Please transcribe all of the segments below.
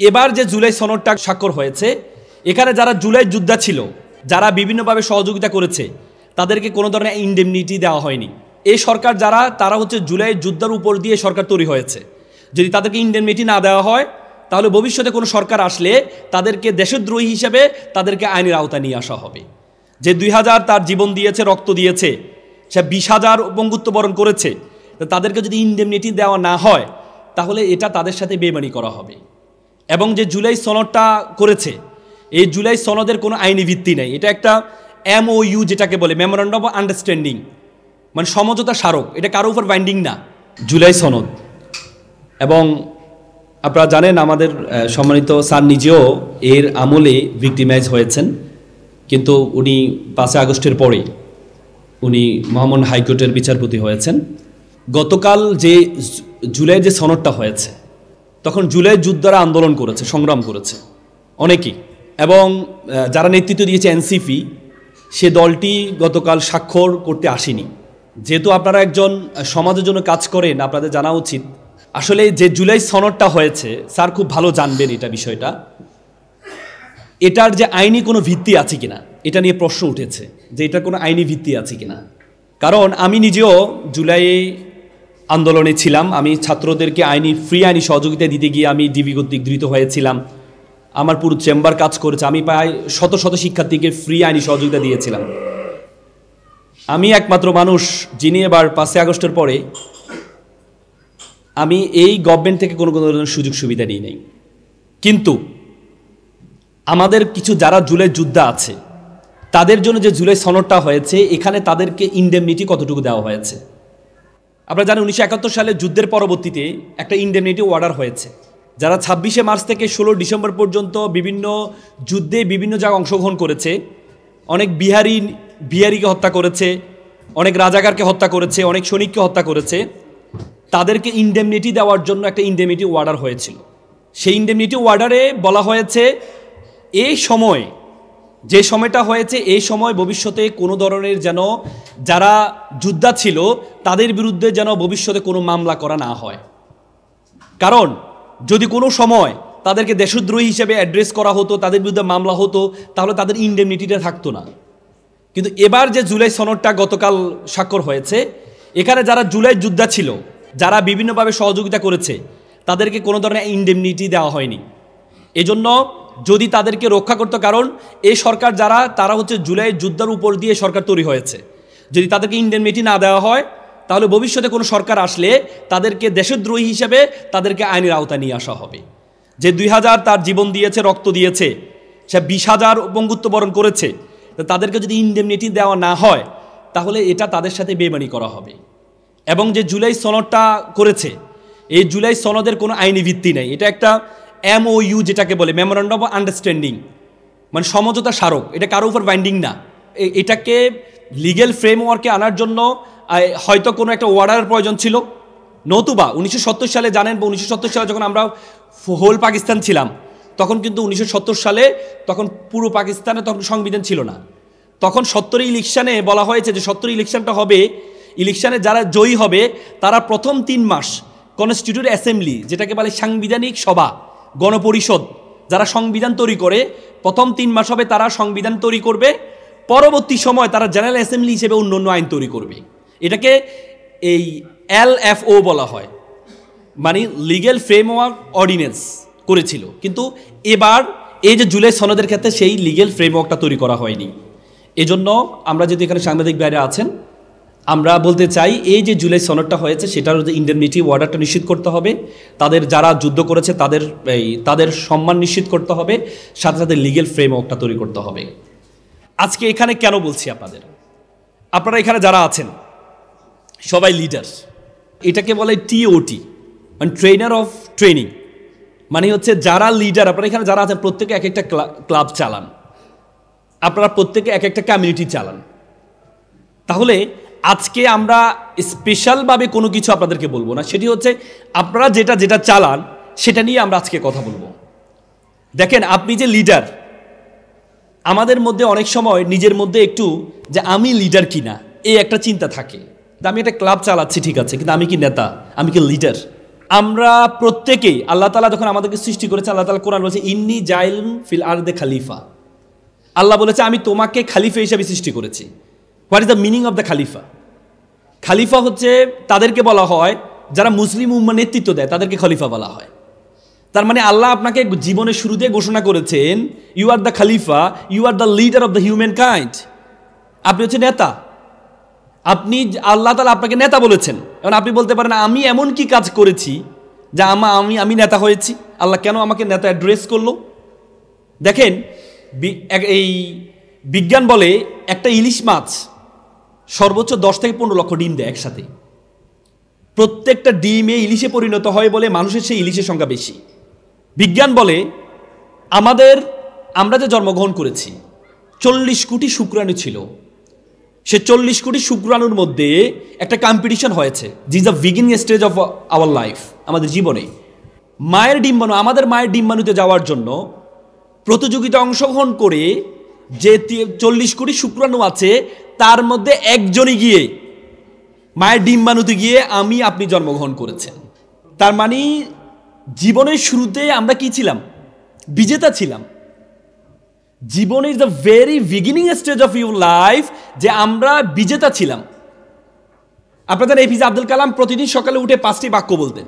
এবার যে জুলাই সনদটা স্বাক্ষর হয়েছে, এখানে যারা জুলাই যোদ্ধা ছিল, যারা বিভিন্নভাবে সহযোগিতা করেছে, তাদেরকে কোনো ধরনের ইনডেমনিটি দেওয়া হয়নি। এই সরকার যারা, তারা হচ্ছে জুলাই যুদ্ধের উপর দিয়ে সরকার তৈরি হয়েছে। যদি তাদেরকে ইনডেমনিটি না দেওয়া হয়, তাহলে ভবিষ্যতে কোনো সরকার আসলে তাদেরকে দেশদ্রোহী হিসেবে তাদেরকে আইনের আওতায় নিয়ে আসা হবে। যে 2000 তার জীবন দিয়েছে, রক্ত দিয়েছে, সে 20,000 পঙ্গুত্ব বরণ করেছে, তাদেরকে যদি ইনডেমনিটি দেওয়া না হয়, তাহলে এটা তাদের সাথে বেইমানি করা হবে। এবং যে জুলাই সনদটা করেছে, এই জুলাই সনদের কোনো আইনি ভিত্তি নেই। এটা একটা MOU যেটাকে বলে, মেমোরেন্ডাম অফ আন্ডারস্ট্যান্ডিং, মানে সমঝোতা স্মারক। এটা কারো উপর বাইন্ডিং না, জুলাই সনদ। এবং আপনারা জানেন, আমাদের সম্মানিত স্যার নিজেও এর আমলে ভিক্টিমাইজ হয়েছেন, কিন্তু উনি 5 আগস্টের পরে উনি মহামান্য হাইকোর্টের বিচারপতি হয়েছেন। গতকাল যে জুলাই যে সনদটা হয়েছে, তখন জুলাই যোদ্ধারা আন্দোলন করেছে, সংগ্রাম করেছে অনেকেই, এবং যারা নেতৃত্ব দিয়েছে এনসিপি, সে দলটি গতকাল স্বাক্ষর করতে আসেনি। যেহেতু আপনারা একজন সমাজের জন্য কাজ করেন, আপনাদের জানা উচিত আসলে যে জুলাই সনদটা হয়েছে, স্যার খুব ভালো জানবেন এটা বিষয়টা, এটার যে আইনি কোনো ভিত্তি আছে কিনা, এটা নিয়ে প্রশ্ন উঠেছে যে এটার কোনো আইনি ভিত্তি আছে কিনা। কারণ আমি নিজেও জুলাই আন্দোলনে ছিলাম, আমি ছাত্রদেরকে ফ্রি আইনি সহযোগিতা দিতে গিয়ে আমি ডিবি কর্তৃক ধৃত হয়েছিলাম। আমার পুরো চেম্বার কাজ করেছে, আমি প্রায় শত শত শিক্ষার্থীকে ফ্রি আইনি সহযোগিতা দিয়েছিলাম। আমি একমাত্র মানুষ যিনি এবার 5 আগস্টের পরে আমি এই গভর্নমেন্ট থেকে কোনো ধরনের সুযোগ সুবিধা নিই নাই। কিন্তু আমাদের কিছু যারা জুলাই যোদ্ধা আছে, তাদের জন্য যে জুলাই সনদটা হয়েছে, এখানে তাদেরকে ইনডেমনিটি কতটুকু দেওয়া হয়েছে। আপনারা জানেন 1971 সালে যুদ্ধের পরবর্তীতে একটা ইনডেমনিটি অর্ডার হয়েছে। যারা 26শে মার্চ থেকে 16 ডিসেম্বর পর্যন্ত বিভিন্ন যুদ্ধে বিভিন্ন জায়গায় অংশগ্রহণ করেছে, অনেক বিহারিকে হত্যা করেছে, অনেক রাজাকারকে হত্যা করেছে, অনেক সৈনিককে হত্যা করেছে, তাদেরকে ইনডেমনিটি দেওয়ার জন্য একটা ইনডেমনিটি অর্ডার হয়েছিল। সেই ইনডেমনিটি অর্ডারে বলা হয়েছে, এই সময় যে সময়টা হয়েছে, এই সময় ভবিষ্যতে কোনো ধরনের যেন যারা যোদ্ধা ছিল তাদের বিরুদ্ধে যেন ভবিষ্যতে কোনো মামলা করা না হয়। কারণ যদি কোনো সময় তাদেরকে দেশদ্রোহী হিসেবে অ্যাড্রেস করা হতো, তাদের বিরুদ্ধে মামলা হতো, তাহলে তাদের ইনডেমনিটিটা থাকতো না। কিন্তু এবার যে জুলাই সনদটা গতকাল স্বাক্ষর হয়েছে, এখানে যারা জুলাই যোদ্ধা ছিল, যারা বিভিন্নভাবে সহযোগিতা করেছে, তাদেরকে কোনো ধরনের ইনডেমনিটি দেওয়া হয়নি। এজন্য যদি তাদেরকে রক্ষা করতে, কারণ এই সরকার যারা, তারা হচ্ছে জুলাই যুদ্ধের উপর দিয়ে সরকার তৈরি হয়েছে। যদি তাদেরকে ইনডেমনিটি না দেওয়া হয়, তাহলে ভবিষ্যতে কোনো সরকার আসলে তাদেরকে দেশদ্রোহী হিসেবে তাদেরকে আইনের আওতায় নিয়ে আসা হবে। যে 2000 তার জীবন দিয়েছে, রক্ত দিয়েছে, সে 20,000 পঙ্গুত্ব বরণ করেছে, তাদেরকে যদি ইনডেমনিটি দেওয়া না হয়, তাহলে এটা তাদের সাথে বেইমানি করা হবে। এবং যে জুলাই সনদটা করেছে, এই জুলাই সনদের কোনো আইনি ভিত্তি নেই। এটা একটা MOU যেটাকে বলে, মেমোরেন্ডাম অফ আন্ডারস্ট্যান্ডিং, মানে সমঝোতা স্মারক। এটা কারো উপর বাইন্ডিং না। এটাকে লিগ্যাল ফ্রেমওয়ার্কে আনার জন্য হয়তো কোনো একটা অর্ডারের প্রয়োজন ছিল, নতুবা 1970 সালে জানেন, বা 1970 সালে যখন আমরা হোল পাকিস্তান ছিলাম, তখন কিন্তু 1970 সালে তখন পুরো পাকিস্তানে তখন সংবিধান ছিল না। তখন 70 ইলেকশানে বলা হয়েছে যে 70 ইলেকশনটা হবে, ইলেকশানে যারা জয়ী হবে তারা প্রথম 3 মাস কনস্টিটিউয়েন্ট অ্যাসেম্বলি, যেটাকে বলে সাংবিধানিক সভা, গণপরিষদ, যারা সংবিধান তৈরি করে, প্রথম 3 মাস হবে তারা সংবিধান তৈরি করবে। পরবর্তী সময় তারা জেনারেল অ্যাসেম্বলি হিসেবে অন্য আইন তৈরি করবে। এটাকে এই LFO বলা হয়, মানে লিগ্যাল ফ্রেমওয়ার্ক অর্ডিন্যান্স করেছিল। কিন্তু এবার এই যে জুলাই সনদের ক্ষেত্রে সেই লিগ্যাল ফ্রেমওয়ার্কটা তৈরি করা হয়নি। এজন্য আমরা যদি এখানে সাংবাদিক বাইরে আছেন, আমরা বলতে চাই, এই যে জুলাই সনদটা হয়েছে, সেটার যে ইনডেমনিটি অর্ডারটা নিশ্চিত করতে হবে, তাদের যারা যুদ্ধ করেছে তাদের সম্মান নিশ্চিত করতে হবে, সাথে সাথে লিগ্যাল ফ্রেমওয়ার্কটা তৈরি করতে হবে। আজকে এখানে কেন বলছি আপনারা এখানে যারা আছেন সবাই লিডার। এটাকে বলে TOT, মানে ট্রেনার অফ ট্রেনিং, মানে হচ্ছে যারা লিডার। আপনারা এখানে যারা আছেন প্রত্যেকে এক একটা ক্লাব চালান, আপনারা প্রত্যেকে এক একটা কমিউনিটি চালান। তাহলে আজকে আমরা স্পেশালভাবে কোনো কিছু আপনাদেরকে বলবো না, সেটি হচ্ছে আপনারা যেটা চালান সেটা নিয়ে আমরা আজকে কথা বলবো। দেখেন, আপনি যে লিডার, আমাদের মধ্যে অনেক সময় নিজের মধ্যে একটু যে আমি লিডার কিনা এই একটা চিন্তা থাকে। আমি একটা ক্লাব চালাচ্ছি, ঠিক আছে, কিন্তু আমি কি নেতা, আমি কি লিডার? আমরা প্রত্যেকেই, আল্লাহ তাআলা যখন আমাদেরকে সৃষ্টি করেছে, আল্লাহ তাআলা কোরআন বলেছে ইন্নী জাইলুন ফিল আরদে খালিফা। আল্লাহ বলেছে আমি তোমাকে খালিফা হিসেবে সৃষ্টি করেছি। What is the meaning of the খালিফা? খালিফা হচ্ছে তাদেরকে বলা হয় যারা মুসলিম উম্মাহ নেতৃত্ব দেয়, তাদেরকে খলিফা বলা হয়। তার মানে আল্লাহ আপনাকে জীবনের শুরুতে ঘোষণা করেছেন you are the khalifa, you are the leader of the human kind. আপনি হচ্ছে নেতা। আপনি, আল্লাহ তাআলা আপনাকে নেতা বলেছেন। এখন আপনি বলতে পারেন আমি এমন কি কাজ করেছি যা আমি নেতা হয়েছি, আল্লাহ কেন আমাকে নেতা অ্যাড্রেস করলো? দেখেন, এই বিজ্ঞান বলে একটা ইলিশ মাছ সর্বোচ্চ 10 থেকে 15 লক্ষ ডিম দেয় একসাথে। প্রত্যেকটা ডিমে ইলিশে পরিণত হয় বলে মানুষের সেই ইলিশের সংখ্যা বেশি। বিজ্ঞান বলে আমরা যে জন্মগ্রহণ করেছি 40 কোটি শুক্রাণু ছিল। সে 40 কোটি শুক্রাণুর মধ্যে একটা কম্পিটিশন হয়েছে, this the beginning stage of our life, আমাদের জীবনে। আমাদের মায়ের ডিম্বাণুতে যাওয়ার জন্য প্রতিযোগিতা অংশগ্রহণ করে যে 40 কোটি শুক্রাণু আছে তার মধ্যে একজনই গিয়ে মায়ের ডিম্বাণুতে গিয়ে আপনি জন্মগ্রহণ করেছেন। তার মানে জীবনের শুরুতে আমরা কি ছিলাম? বিজেতা ছিলাম। জীবনের the very beginning stage of your life যে আমরা বিজেতা ছিলাম। আপনাদের এপিজে আব্দুল কালাম প্রতিদিন সকালে উঠে 5টি বাক্য বলতেন।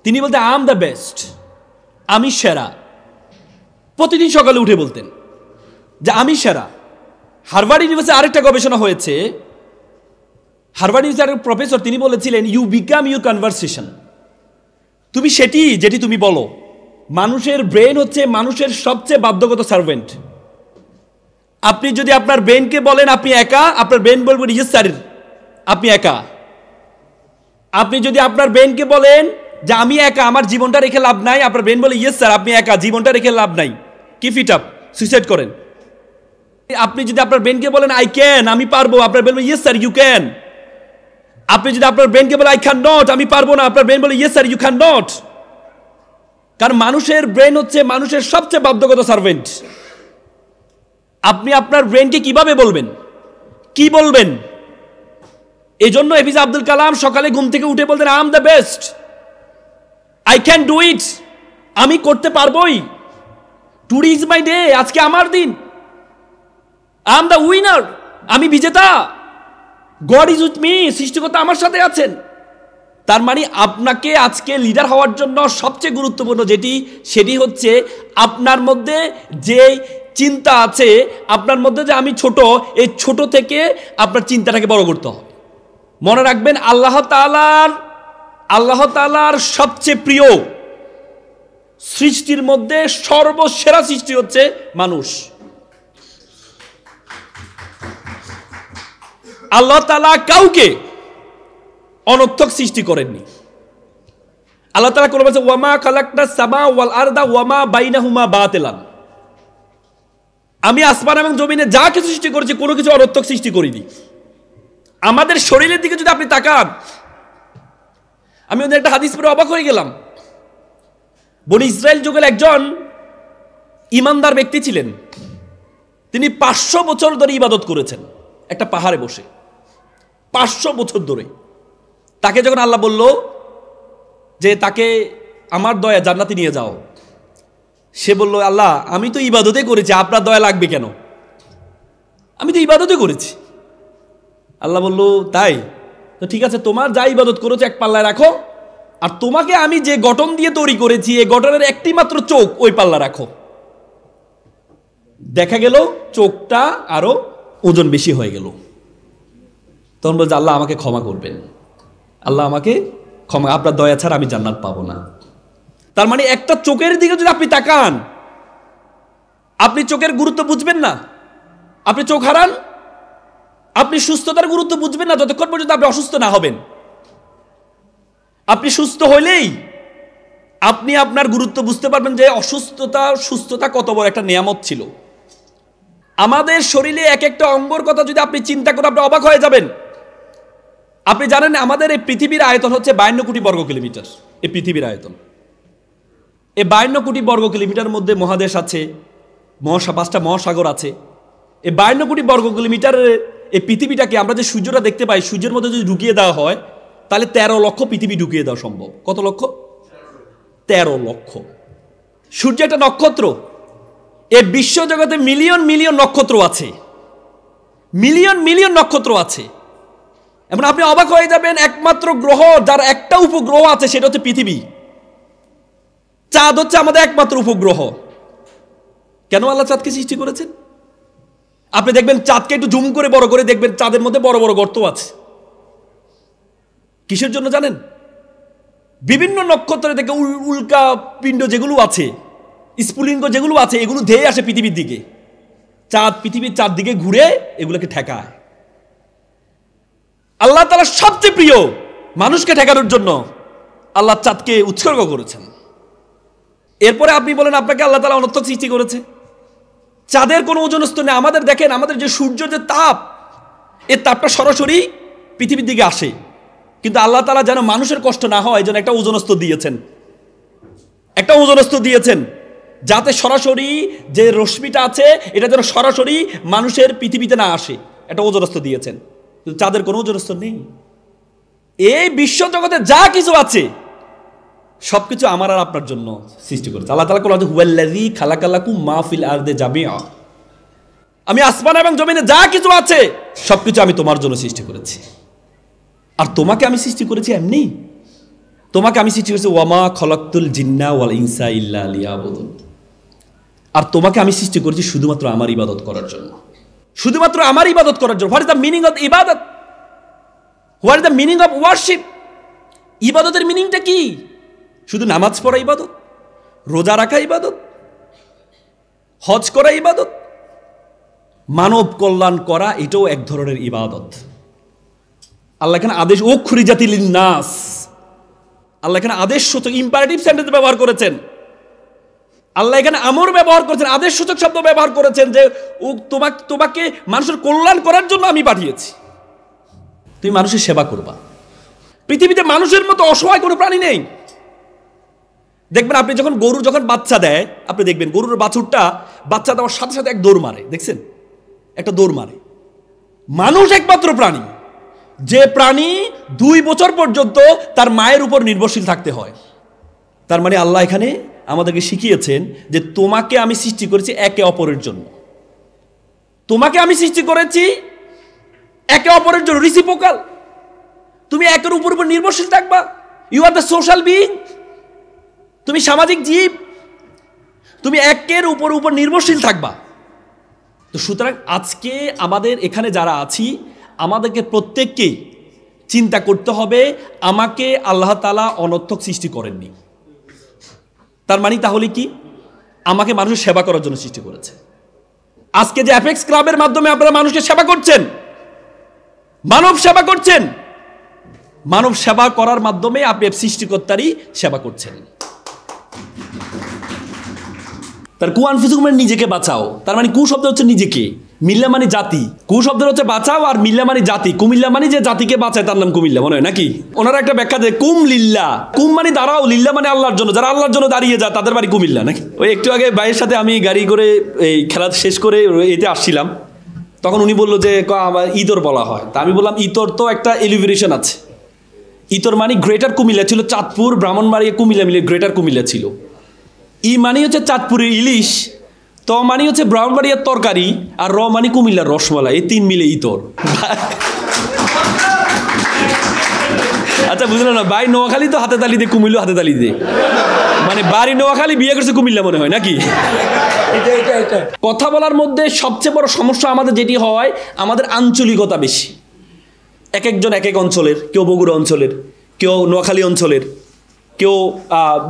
তিনি বলতেন আই এম দ্য বেস্ট, আমি সেরা। প্রতিদিন সকালে উঠে বলতেন যে আমি সেরা। হার্ভার্ড ইউনিভার্সিটি আরেকটা গবেষণা হয়েছে, হার্ভার্ড ইউনিভার্সিটির প্রফেসর তিনি বলেছিলেন ইউ বিকাম ইউর কনভারসেশন। তুমি যেটি তুমি বলো। মানুষের ব্রেন হচ্ছে মানুষের সবচেয়ে বাধ্যগত সার্ভেন্ট। আপনি যদি আপনার ব্রেনকে বলেন আপনি একা, আপনার ব্রেন বলবে ইয়েস স্যার আপনি একা। আপনি যদি আপনার ব্রেনকে বলেন যে আমি একা, আমার জীবনটা রেখে লাভ নাই, আপনার ব্রেন বলে ইয়েস স্যার আপনি একা, জীবনটা রেখে লাভ নাই, কিপ ইট আপ, সুইসাইড করেন। আপনি যদি আপনার ব্রেনকে বলেন আই ক্যান, আমি পারবো, আপনার ব্রেন বলে ইয়েস স্যার ইউ ক্যান। আপনি যদি আপনার ব্রেনকে বলে আই ক্যান নট, আমি পারবো না, আপনার ব্রেন বলে yes sir you can not. কারণ মানুষের ব্রেন হচ্ছে মানুষের সবচেয়ে বাধ্যগত সার্ভেন্ট। আপনি আপনার ব্রেনকে কিভাবে বলবেন, কি বলবেন? এই জন্য এপিজে আব্দুল কালাম সকালে ঘুম থেকে উঠে বলতেন I am the best, I can do it, আমি করতে পারবোই। টুডে ইজ মাই ডে, আজকে আমার দিন। আই এম দ্য উইনার, আমি বিজেতা। গড ইজ উইথ মি, সৃষ্টিকর্তা আমার সাথে আছেন। তার মানে আপনাকে আজকে লিডার হওয়ার জন্য সবচেয়ে গুরুত্বপূর্ণ সেটি হচ্ছে আপনার মধ্যে যে চিন্তা আছে, আপনার মধ্যে যে আমি ছোট, এই ছোট থেকে আপনার চিন্তাটাকে বড় করতে হবে। মনে রাখবেন আল্লাহ তাআলার সবচেয়ে প্রিয় সৃষ্টির মধ্যে সর্বসেরা সৃষ্টি হচ্ছে মানুষ। আল্লাহ তাআলা কাউকে অনর্থক সৃষ্টি করেননি। আল্লাহ তাআলা কোরআনে বলেছেন ওয়ামা খালাকনাস সামা ওয়াল আরদা ওয়ামা বাইনাহুমা বাতিলান। আমি আসমান এবং জমিনে যা কিছু সৃষ্টি করেছি কোনো কিছু অনর্থক সৃষ্টি করিনি। আমাদের শরীরের দিকে যদি আপনি তাকান, আমি ওদের একটা হাদিস পড়ে অবাক হয়ে গেলাম। বনি ইসরায়েল যুগের একজন ইমানদার ব্যক্তি ছিলেন। তিনি 500 বছর ধরে ইবাদত করেছেন একটা পাহাড়ে বসে, 500 বছর ধরে। তাকে যখন আল্লাহ বলল যে তাকে আমার দয়া জান্নাতে নিয়ে যাও, সে বলল আল্লাহ আমি তো ইবাদতে করেছি, আপনার দয়া লাগবে কেন? আমি তো ইবাদতে করেছি। আল্লাহ বলল তাই তো ঠিক আছে, তোমার যা ইবাদত করেছো এক পাল্লায় রাখো, আর তোমাকে আমি যে গঠন দিয়ে তৈরি করেছি এই গঠনের একটি মাত্র চোখ ওই পাল্লা রাখো। দেখা গেল চোখটা আরো ওজন বেশি হয়ে গেল। তখন বলছে আল্লাহ আমাকে ক্ষমা করবেন, আল্লাহ আমাকে ক্ষমা, আপনার দয়া ছাড়া আমি জান্নাত পাবো না। তার মানে একটা চোখের দিকে যদি আপনি তাকান, আপনি চোখের গুরুত্ব বুঝবেন না। আপনি চোখ হারান, আপনি সুস্থতার গুরুত্ব বুঝবেন না যতক্ষণ পর্যন্ত আপনি অসুস্থ না হবেন। আপনি সুস্থ হইলেই আপনি আপনার গুরুত্ব বুঝতে পারবেন যে সুস্থতা কত বড় একটা নিয়ামত ছিল। আমাদের শরীরে এক একটা অঙ্গর কথা যদি আপনি চিন্তা করেন আপনি অবাক হয়ে যাবেন। আপনি জানেন আমাদের এই পৃথিবীর আয়তন হচ্ছে 52 কোটি বর্গ কিলোমিটার। এই পৃথিবীর আয়তন, এই 52 কোটি বর্গ কিলোমিটার মধ্যে মহাদেশ আছে, 5টা মহাসাগর আছে। এই 52 কোটি বর্গ কিলোমিটারের এই পৃথিবীটাকে আমরা যে সূর্যটা দেখতে পাই, সূর্যের মধ্যে যদি ঢুকিয়ে দেওয়া হয় তাহলে 13 লক্ষ পৃথিবী ঢুকিয়ে দেওয়া সম্ভব। কত লক্ষ? 13 লক্ষ। সূর্য একটা নক্ষত্র, এ বিশ্বজগতে মিলিয়ন মিলিয়ন নক্ষত্র আছে, মিলিয়ন মিলিয়ন নক্ষত্র আছে। এবং আপনি অবাক হয়ে যাবেন, একমাত্র গ্রহ যার একটা উপগ্রহ আছে সেটা হচ্ছে পৃথিবী। চাঁদ হচ্ছে আমাদের একমাত্র উপগ্রহ। কেন আল্লাহ চাঁদকে সৃষ্টি করেছেন? আপনি দেখবেন চাঁদকে একটু জুম করে বড় করে দেখবেন, চাঁদের মধ্যে বড় বড় গর্ত আছে। কিসের জন্য জানেন? বিভিন্ন নক্ষত্র থেকে উল্কা পিণ্ড যেগুলো আছে, স্ফুলিঙ্গ যেগুলো আছে, এগুলো ধেয়ে আসে পৃথিবীর দিকে। চাঁদ পৃথিবীর চারদিকে ঘুরে এগুলোকে ঠেকায়। আল্লাহ তাআলা সবচেয়ে প্রিয় মানুষকে ঠেকানোর জন্য আল্লাহ চাঁদকে উৎসর্গ করেছেন। এরপরে আপনি বলেন আপনাকে আল্লাহ তাআলা অনর্থক সৃষ্টি করেছে। চাঁদের কোনো ওজনস্থ নেই। আমাদের দেখেন, আমাদের যে সূর্য যে তাপ, এর তাপটা সরাসরি পৃথিবীর দিকে আসে, কিন্তু আল্লাহ তাআলা যেন মানুষের কষ্ট না হয়, এই জন্য একটা ওজনস্থ দিয়েছেন, একটা ওজনস্থ দিয়েছেন, যাতে সরাসরি যে রশ্মিটা আছে এটা যেন সরাসরি মানুষের পৃথিবীতে না আসে, একটা ওজনস্থ দিয়েছেন। কিন্তু চাঁদের কোনো ওজনস্থ নেই। এই বিশ্ব জগতে যা কিছু আছে সবকিছু আমার আর আপনার জন্য সৃষ্টি করেছে। আল্লাহ তাআলা বলেন, হুয়াল্লাযী খালাকালাকুম মা ফিল আরদি জামিআ, আমি আসমান এবং জমিনে যা কিছু আছে সবকিছু আমি তোমার জন্য সৃষ্টি করেছি। আর তোমাকে আমি সৃষ্টি করেছি এমনি, তোমাকে আমি সৃষ্টি করেছি ওয়ামা খলাকতুল জিন্না ওয়াল ইনসা ইল্লা লিয়াবুদুন, আর তোমাকে আমি সৃষ্টি করেছি শুধুমাত্র আমার ইবাদত করার জন্য, শুধুমাত্র আমার ইবাদত করার জন্য। What is the meaning of ইবাদত? What is the meaning of worship? ইবাদতের মিনিংটা কি? শুধু নামাজ পড়া ইবাদত, রোজা রাখা ইবাদত, হজ করা ইবাদত, মানব কল্যাণ করা এটাও এক ধরনের ইবাদত। আল্লাহ এখানে আদেশ উখরিজাতিল লিন্নাস, আল্লাহ এখানে আদেশ সূচক ইম্পারেটিভ সেন্টেন্স ব্যবহার করেছেন। আল্লাহ এখানে আমর ব্যবহার করেছেন, আদেশ সূচক শব্দ ব্যবহার করেছেন যে তোমাকে মানুষের কল্যাণ করার জন্য আমি পাঠিয়েছি, তুমি মানুষের সেবা করবা। পৃথিবীতে মানুষের মতো অসহায় কোনো প্রাণী নেই। দেখবেন আপনি যখন গরু যখন বাচ্চা দেয়, আপনি দেখবেন গরুর বাছুরটা বাচ্চা দেওয়ার সাথে সাথে এক দৌড় মারে, দেখছেন? একটা দৌড় মারে। মানুষ একমাত্র প্রাণী যে প্রাণী 2 বছর পর্যন্ত তার মায়ের উপর নির্ভরশীল থাকতে হয়। তার মানে আল্লাহ এখানে আমাদেরকে শিখিয়েছেন যে তোমাকে আমি সৃষ্টি করেছি একে অপরের জন্য, তোমাকে আমি সৃষ্টি করেছি একে অপরের জন্য, রিসিপ্রোকাল। তুমি একের উপর নির্ভরশীল থাকবা। You are the social being, তুমি সামাজিক জীব, তুমি একের উপর নির্ভরশীল থাকবা। তো সুতরাং আজকে আমাদের এখানে যারা আছি, আমাদেরকে প্রত্যেককেই চিন্তা করতে হবে, আমাকে আল্লাহ তাআলা অনর্থক সৃষ্টি করেননি। তার মানে তাহলে কি? আমাকে মানুষের সেবা করার জন্য সৃষ্টি করেছে। আজকে যে অ্যাপেক্স ক্লাবের মাধ্যমে আপনারা মানুষকে সেবা করছেন, মানব সেবা করছেন, মানব সেবা করার মাধ্যমে আপনি সৃষ্টিকর্তারই সেবা করছেন। তার কু আনফুসুকুম, নিজেকে বাঁচাও। তার মানে কু শব্দ হচ্ছে নিজেকে, মিল্লা মানে জাতি। কু শব্দ হচ্ছে বাঁচাও, আর মিল্লা মানে জাতি। কুমিল্লা মানে যে জাতিকে বাঁচায় তার নাম কুমিল্লা, মনে হয় নাকি? ওনারা একটা ব্যাখ্যা দেয় কুম লিল্লা, কুম মানে দাঁড়াও, লিল্লা মানে আল্লাহর জন্য, যারা আল্লাহর জন্য দাঁড়িয়ে যায় তাদের বাড়ি কুমিল্লা, নাকি? ওই একটু আগে ভাইয়ের সাথে আমি গাড়ি করে এই খেলা শেষ করে এতে আসছিলাম, তখন উনি বললো যে আমার ইতর বলা হয়। তা আমি বললাম ইতর তো একটা এলিভেশন আছে। ইতর মানে গ্রেটার কুমিল্লা ছিল, চাঁদপুর ব্রাহ্মণবাড়িয়া কুমিল্লা মিলে গ্রেটার কুমিল্লা ছিল। ই মানে হচ্ছে চাঁদপুরের ইলিশ, ত মানে হচ্ছে ব্রাহ্মণবাড়িয়ার তরকারি, আর র মানে কুমিল্লার রসমালাই, এই 3 মিলে ইতর। আচ্ছা বুঝলেন না ভাই? নোয়াখালী তো হাতে তালি দিয়ে, কুমিল্লা হাতে তালি দিয়ে, মানে বাড়ি নোয়াখালী, বিয়ে করছে কুমিল্লা, মনে হয় নাকি? কথা বলার মধ্যে সবচেয়ে বড় সমস্যা আমাদের যেটি হয়, আমাদের আঞ্চলিকতা বেশি। এক একজন এক এক অঞ্চলের, কেউ বগুড়া অঞ্চলের, কেউ নোয়াখালী অঞ্চলের, কেউ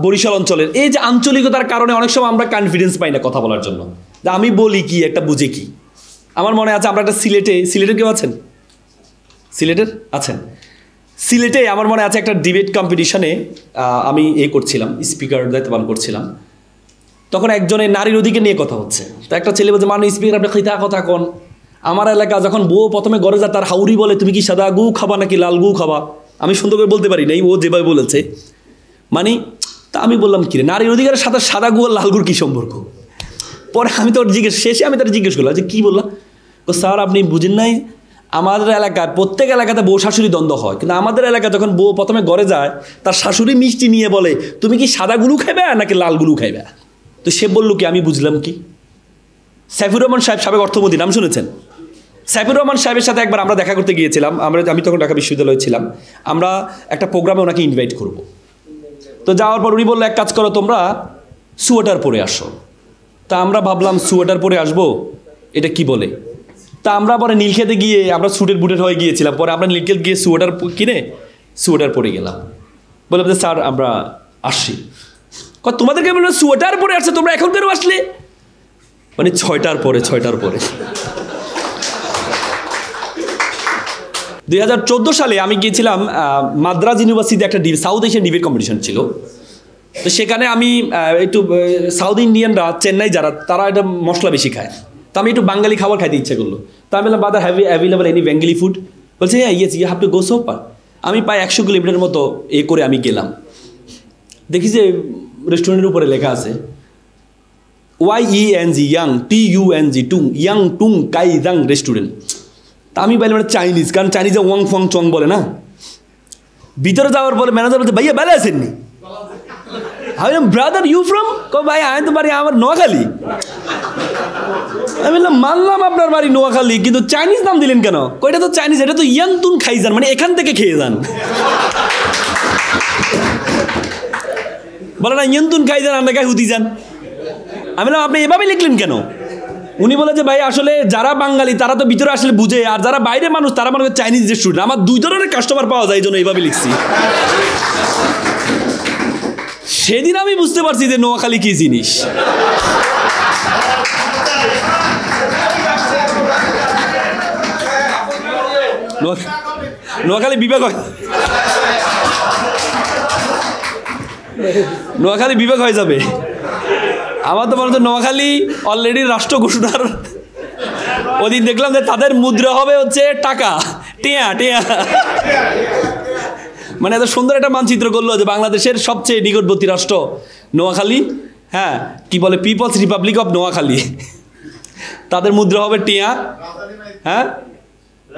বরিশাল অঞ্চলের। এই যে আঞ্চলিকতার কারণে অনেক সময় আমরা কনফিডেন্স পাই না কথা বলার জন্য, যে আমি বলি কি, একটা বুঝে কি। আমার মনে আছে আমরা একটা সিলেটের কেউ আছেন? সিলেটের আছেন? সিলেটে আমার মনে আছে একটা ডিবেট কম্পিটিশনে আমি করছিলাম, স্পিকার দায়িত্ব পালন করছিলাম। তখন একজনের নারীর অধিকার নিয়ে কথা হচ্ছে। তো একটা ছেলে বলছে, মানে স্পিকার আপনি খিতা কথা কন, আমার এলাকা যখন বউ প্রথমে ঘরে যায় তার হাউরি বলে তুমি কি সাদা গু খাবা নাকি লাল গু খাবা। আমি সুন্দর করে বলতে পারি নাই, ও যেভাবে বলেছে। মানে তা আমি বললাম কি রে, নারীর অধিকারের সাথে সাদা গু আর লাল গুর কী সম্পর্ক? পরে আমি তো শেষে আমি তার জিজ্ঞেস করলাম যে কী বললাম? স্যার আপনি বুঝেন নাই, আমাদের এলাকায় প্রত্যেক এলাকাতে বউ শাশুড়ি দ্বন্দ্ব হয়, কিন্তু আমাদের এলাকায় যখন বউ প্রথমে ঘরে যায় তার শাশুড়ি মিষ্টি নিয়ে বলে তুমি কি সাদা গুলু খাইবে নাকি লাল গুলু খাইবে? তো সে বললো কি, আমি বুঝলাম কি? সাইফুর রহমান সাহেব, সাবেক অর্থমন্ত্রী, নাম শুনেছেন? সাইফুর রহমান সাহেবের সাথে একবার আমরা দেখা করতে গিয়েছিলাম, আমি তখন ঢাকা বিশ্ববিদ্যালয়ে ছিলাম, আমরা একটা প্রোগ্রামে ওনাকে ইনভাইট করব। তো যাওয়ার পর উনি বললো এক কাজ করো, তোমরা সোয়েটার পরে আসো। তা আমরা ভাবলাম সোয়েটার পরে আসবো, এটা কি বলে? তা আমরা পরে নীলক্ষেতে গিয়ে আমরা স্যুটের বুটের হয়ে গিয়েছিলাম, পরে আমরা নীলক্ষেত গিয়ে সোয়েটার কিনে সোয়েটার পরে গেলাম। বললাম যে স্যার আমরা আসছি। তোমাদেরকে বললাম সোয়েটার পরে আসছে, তোমরা এখন কেন আসলে? মানে 6টার পরে 2014 সালে আমি গিয়েছিলাম মাদ্রাজ ইউনিভার্সিটিতে, একটা সাউথ এশিয়ান ডিবেট কম্পিটিশন ছিল। তো সেখানে আমি একটু সাউথ ইন্ডিয়ানরা চেন্নাই যারা, তারা এটা মশলা বেশি খায়, তো আমি একটু বাঙালি খাবার খাইতে ইচ্ছা করলো। তো আমি বললাম brother have you available any Bengali food? বলছে হ্যাঁ yes you have to go so far. আমি প্রায় 100 কিলোমিটার মতো করে আমি গেলাম। দেখি যে রেস্টুরেন্টের উপরে লেখা আছে YENG ইয়াং TUNG টুং ইয়াং টুং কাই জাং রেস্টুরেন্ট। তা আমি বললাম চাইনিজ, কারণ চাইনিজে ওয়াং ফং চং বলে না। ভিতরে যাওয়ার পরে ম্যানেজার বলছে ভাইয়া ভালো আছেননি? আমি বললাম ব্রাদার ইউ ফ্রম? ভাই আমি তো বাড়ি আমার নোয়াখালী। আমি বললাম মানলাম আপনার বাড়ি নোয়াখালী, কিন্তু চাইনিজ নাম দিলেন কেন? এটা তো চাইনিজ, এটা তো ইয়াং তুন খাই যান, মানে এখান থেকে খেয়ে যান। বলে না ইয়ান্তুন খাই যান, আমরা খাই হুতি যান। আমি বললাম আপনি এভাবে লিখলেন কেন? উনি বলে যে ভাই আসলে যারা বাঙালি তারা তো ভিতরে আসলে বুঝে, আর যারা বাইরে মানুষ তারা মনে করে চাইনিজ রেস্টুরেন্ট। আমার 2 ধরনের কাস্টমার পাওয়া যায়, এই জন্য এইভাবে লিখছি। সেদিন আমি বুঝতে পারছি যে নোয়াখালী কি জিনিস। নোয়াখালী বিভাগ হয়, নোয়াখালী বিভাগ হয়ে যাবে। আমার তো মনে হচ্ছে নোয়াখালী অলরেডি রাষ্ট্র ঘোষণার ওদিন দেখলাম যে তাদের মুদ্রা হবে হচ্ছে টাকা, টিয়া টিয়া। মানে এত সুন্দর একটা মানচিত্র করলো যে বাংলাদেশের সবচেয়ে নিকটবর্তী রাষ্ট্র নোয়াখালী, হ্যাঁ কি বলে পিপলস রিপাবলিক অফ নোয়াখালী, তাদের মুদ্রা হবে টিয়া। হ্যাঁ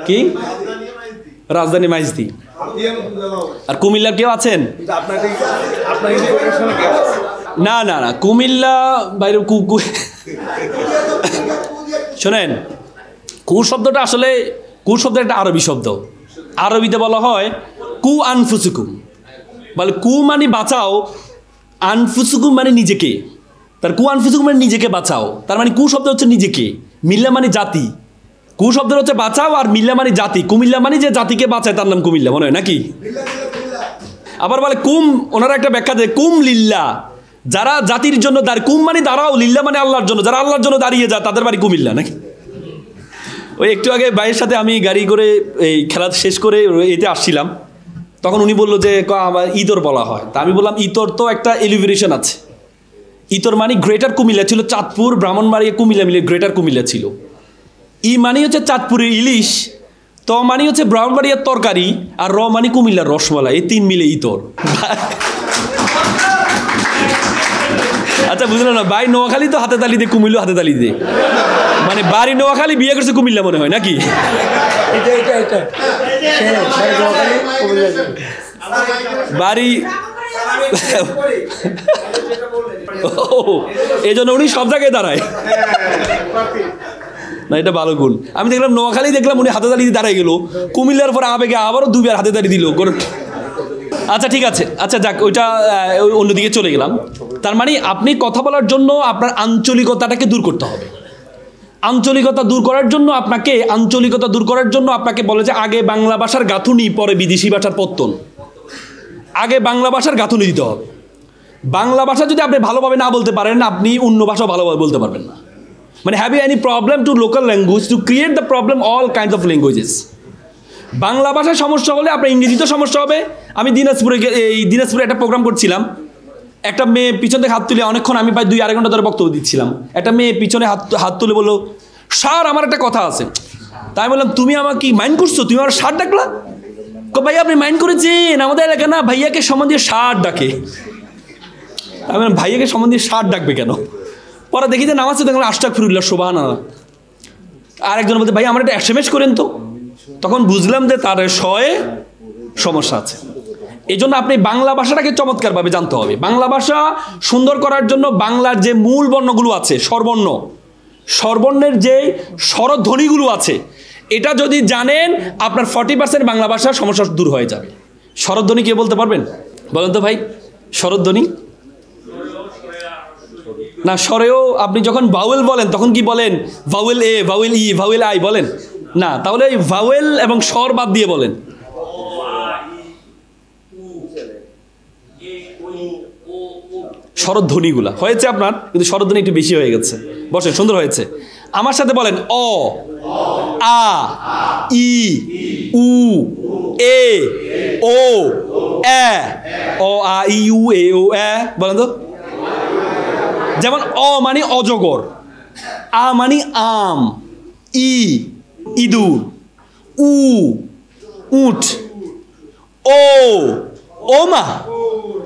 কি রাজধানী মাইজদি। আর কুমিল্লার কেউ আছেন? না না না, কুমিল্লা বাইরে শোনেন, কু শব্দটা আসলে কু শব্দ একটা আরবি শব্দ। আরবিতে বলা হয় কু আনফুসুকুম, বলে কু মানে বাঁচাও, আনফুসুকুম মানে নিজেকে। তার কু আনফুসুকুম মানে নিজেকে বাঁচাও, তার মানে কু শব্দ হচ্ছে নিজেকে, মিল্লা মানে জাতি। কু শব্দ হচ্ছে বাঁচাও, আর মিল্লা মানে জাতি। কুমিল্লা মানে যে জাতিকে বাঁচায় তার নাম কুমিল্লা, মনে হয় নাকি? আবার বলে কুম, ওনারা একটা ব্যাখ্যা দেয় কুম লিল্লা, যারা জাতির জন্য দাঁড়িয়ে, কুম মানে দাঁড়াও, লিল্লা মানে আল্লাহর জন্য, যারা আল্লাহর জন্য দাঁড়িয়ে যায় তাদের বাড়ি কুমিল্লা নাকি? ওই একটু আগে ভাইয়ের সাথে আমি গাড়ি করে এই খেলা শেষ করে এতে আসছিলাম, তখন উনি বললো যে আমার ইতর বলা হয়। তা আমি বললাম ইতর তো একটা এলিভেশন আছে। ইতর মানে গ্রেটার কুমিল্লা ছিল, চাঁদপুর ব্রাহ্মণবাড়িয়া কুমিল্লা মিলে গ্রেটার কুমিল্লা ছিল। ই মানে হচ্ছে চাঁদপুরের ইলিশ, ত মানে হচ্ছে ব্রাহ্মণবাড়িয়ার তরকারি, আর র মানে কুমিল্লার রসমালাই, এই 3 মিলে ইতর। আচ্ছা বুঝলো না ভাই, নোয়াখালী তো হাতে তালি দে, কুমিল্লা হাতে তালি দে, মানে বাড়ি নোয়াখালী, বিয়ে করছে কুমিল্লা মনে হয় নাকি? বাড়ি এই জন্য উনি সব জায়গায় দাঁড়ায় না, এটা ভালো গুণ। আমি দেখলাম নোয়াখালী, দেখলাম উনি হাতে তালি দিয়ে দাঁড়ায় গেল, কুমিল্লার পরে আবেগে আবারও 2 বার হাতে তালি দিল। আচ্ছা ঠিক আছে, আচ্ছা যাক, ওইটা অন্যদিকে চলে গেলাম। তার মানে আপনি কথা বলার জন্য আপনার আঞ্চলিকতাটাকে দূর করতে হবে। আঞ্চলিকতা দূর করার জন্য আপনাকে বলে যে আগে বাংলা ভাষার গাঁথুনি, পরে বিদেশি ভাষার পত্তন। আগে বাংলা ভাষার গাঁথুনি দিতে হবে। বাংলা ভাষা যদি আপনি ভালোভাবে না বলতে পারেন, আপনি অন্য ভাষাও ভালোভাবে বলতে পারবেন না। মানে have you any problem to local language to create the problem all kinds of languages. Bangla ভাষায় সমস্যা হলে আপনার ইংরেজিতেও সমস্যা হবে। আমি দিনাজপুরে একটা প্রোগ্রাম করছিলাম, একটা মেয়ে পিছন থেকে হাত তুলে, অনেকক্ষণ আমি প্রায় 2-2.5 ঘন্টা ধরে বক্তব্য দিচ্ছিলাম। একটা মেয়ে পিছনে হাত তুলে বললো স্যার আমার একটা কথা আছে। তাই বললাম তুমি আমার কি মাইন্ড করছো, তুমি আমার স্যার ডাকলা? ভাইয়া আপনি মাইন্ড করেছেন, আমাদের এলাকা না ভাইয়াকে সম্মান দিয়ে স্যার ডাকে। আমি বললাম ভাইয়াকে সম্মান দিয়ে স্যার ডাকবে কেন? পরে দেখি যে নামাজ দেখলাম আস্তাগফিরুল্লাহ সুবহানাল্লাহ। আর একজন বলতে ভাই আমার একটা SMS করেন তো। তখন বুঝলাম যে তার শয়ে সমস্যা আছে। এই জন্য আপনি বাংলা ভাষাটাকে চমৎকারভাবে জানতে হবে। বাংলা ভাষা সুন্দর করার জন্য বাংলার যে মূল বর্ণগুলো আছে, স্বরবর্ণের যে স্বরধ্বনিগুলো আছে, এটা যদি জানেন আপনার 40% বাংলা ভাষার সমস্যা দূর হয়ে যাবে। স্বরধ্বনি কে বলতে পারবেন? বলেন তো ভাই, স্বরধ্বনি না, স্বরেও আপনি যখন ভাওয়েল বলেন তখন কি বলেন? Vowel A, vowel E, vowel I বলেন না, তাহলে এই ভাওয়েল এবং স্বর বাদ দিয়ে বলেন। স্বরধ্বনিগুলা হয়েছে আপনার, কিন্তু স্বরধ্বনি একটু বেশি হয়ে গেছে। বসেন, সুন্দর হয়েছে। আমার সাথে বলেন অ, আ, ই, উ, এ, ও, এ। অ, আ, ই, উ, এ, ও, এ। বলেন তো। যেমন অ মানে অজগর, আ মানে আম, ই ইঁদুর, উ উট, ও ওমা।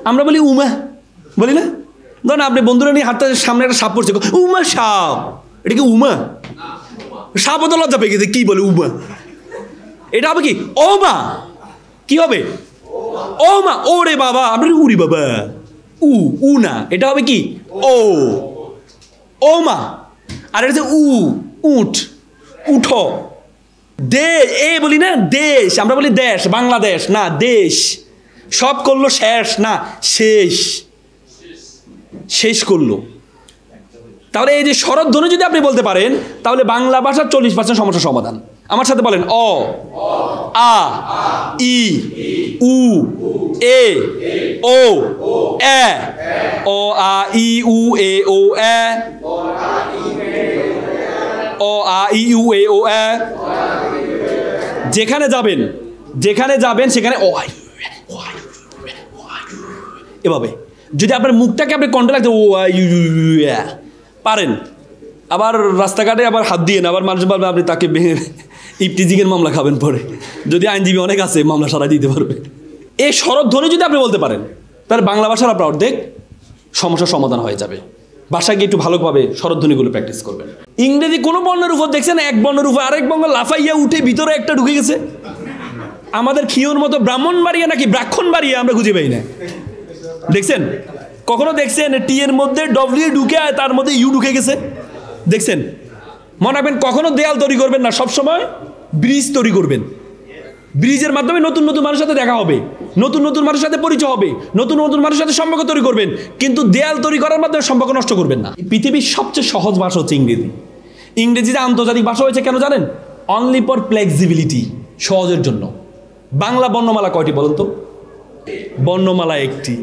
আমরা বলি উমা, বলি না? ধরেন আপনি বন্ধুরা নিয়ে হাঁটতে, সামনে একটা সাপ পড়ছে, উমা সাপ। এটা কি উমা? সাপ তো লজ্জা পেয়ে গেছে, কি বলে উমা? এটা হবে কি ওমা? কি হবে? ওমা। ওরে বাবা, আপনি উরি বাবা, উ না, এটা হবে কি ও, ওমা। আর এটা হচ্ছে উঠ, উঠো। দে, এ বলি না দেশ, আমরা বলি দেশ, বাংলাদেশ না, দেশ। সব করলো শেষ না, শেষ করলো। তাহলে এই যে স্বরধ্বনি যদি আপনি বলতে পারেন, তাহলে বাংলা ভাষার 40% সমস্যার সমাধান। আমার সাথে বলেন অ, আ, ই, উ, এ, ও, এ। অ, আ, ই, উ, এ, ও, এ। অ, আ, ই, উ, এ, ও, এ। যেখানে যাবেন সেখানে ও, এভাবে যদি আপনার মুখটাকে আপনি কন্ট্রোল রাখতে ও পারেন। আবার রাস্তাঘাটে আবার হাত দিয়ে না, আবার মানুষ বলবে আপনি তাকে ইফটিজিংয়ের মামলা খাবেন পরে, যদি আইনজীবী অনেক আছে মামলা সারাই দিতে পারবে। এই স্বরধ্বনি যদি আপনি বলতে পারেন, তাহলে বাংলা ভাষার আপনার অর্ধেক সমস্যার সমাধান হয়ে যাবে। ভাষাকে একটু ভালোভাবে স্বরধ্বনিগুলো প্র্যাকটিস করবেন। ইংরেজি কোনো বর্ণের উপর দেখছেন, এক বর্ণের উপর আরেক বর্ণ লাফাইয়া উঠে ভিতরে একটা ঢুকে গেছে। আমাদের খিওর মতো ব্রাহ্মণবাড়িয়া নাকি ব্রাক্ষণবাড়িয়া আমরা খুঁজে পাই না। দেখছেন? কখনো দেখছেন টি এর মধ্যে ডব্লিউ ঢুকে তার মধ্যে ইউ ঢুকে গেছে? দেখছেন? মনে রাখবেন, কখনো দেয়াল তৈরি করবেন না, সবসময় ব্রিজ তৈরি করবেন। ব্রিজের মাধ্যমে নতুন নতুন মানুষের সাথে দেখা হবে, নতুন নতুন মানুষের সাথে পরিচয় হবে, নতুন নতুন মানুষের সাথে সম্পর্ক তৈরি করবেন, কিন্তু দেয়াল তৈরি করার মাধ্যমে সম্পর্ক নষ্ট করবেন না। পৃথিবীর সবচেয়ে সহজ ভাষা হচ্ছে ইংরেজি। ইংরেজিতে আন্তর্জাতিক ভাষা হয়েছে কেন জানেন? অনলি ফর ফ্লেক্সিবিলিটি, সহজের জন্য। বাংলা বর্ণমালা কয়টি বলুন তো? বর্ণমালা একটি।